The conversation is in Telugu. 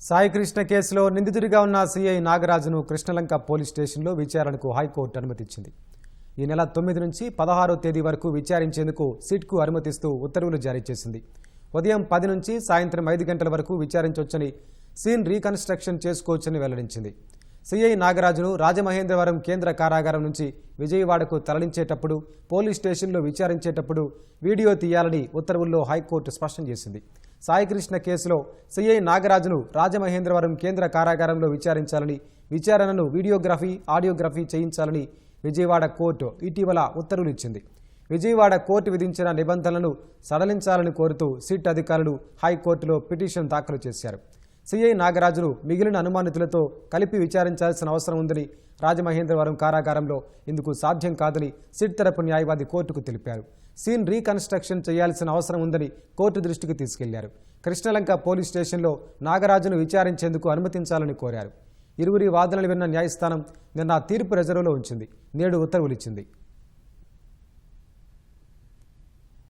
సాయికృష్ణ కేసులో నిందితుడిగా ఉన్న సీఐ నాగరాజును కృష్ణలంక పోలీస్ స్టేషన్లో విచారణకు హైకోర్టు అనుమతించింది. ఈ నెల 9 నుంచి 16వ తేదీ వరకు విచారించేందుకు సిట్కు అనుమతిస్తూ ఉత్తర్వులు జారీ చేసింది. ఉదయం 10 నుంచి సాయంత్రం 5 గంటల వరకు విచారించవచ్చని, సీన్ రీకన్స్ట్రక్షన్ చేసుకోవచ్చని వెల్లడించింది. సీఐ నాగరాజును రాజమహేంద్రవరం కేంద్ర కారాగారం నుంచి విజయవాడకు తరలించేటప్పుడు, పోలీస్ స్టేషన్లో విచారించేటప్పుడు వీడియో తీయాలని ఉత్తర్వుల్లో హైకోర్టు స్పష్టం చేసింది. సాయికృష్ణ కేసులో సీఐ నాగరాజును రాజమహేంద్రవరం కేంద్ర కారాగారంలో విచారించాలని, విచారణను వీడియోగ్రఫీ, ఆడియోగ్రఫీ చేయించాలని విజయవాడ కోర్టు ఇటీవల ఉత్తర్వులు ఇచ్చింది. విజయవాడ కోర్టు విధించిన నిబంధనలను సడలించాలని కోరుతూ సిట్ అధికారులు హైకోర్టులో పిటిషన్ దాఖలు చేశారు. సీఐ నాగరాజును మిగిలిన అనుమానితులతో కలిపి విచారించాల్సిన అవసరం ఉందని, రాజమహేంద్రవరం కారాగారంలో ఇందుకు సాధ్యం కాదని సిట్ తరపు న్యాయవాది కోర్టుకు తెలిపారు. సీన్ రీకన్స్ట్రక్షన్ చేయాల్సిన అవసరం ఉందని కోర్టు దృష్టికి తీసుకెళ్లారు. కృష్ణలంక పోలీస్ స్టేషన్లో నాగరాజును విచారించేందుకు అనుమతించాలని కోరారు. ఇరువురి వాదనలు విన్న న్యాయస్థానం నిన్న తీర్పు రిజర్వులో ఉంచింది. నేడు ఉత్తర్వులిచ్చింది.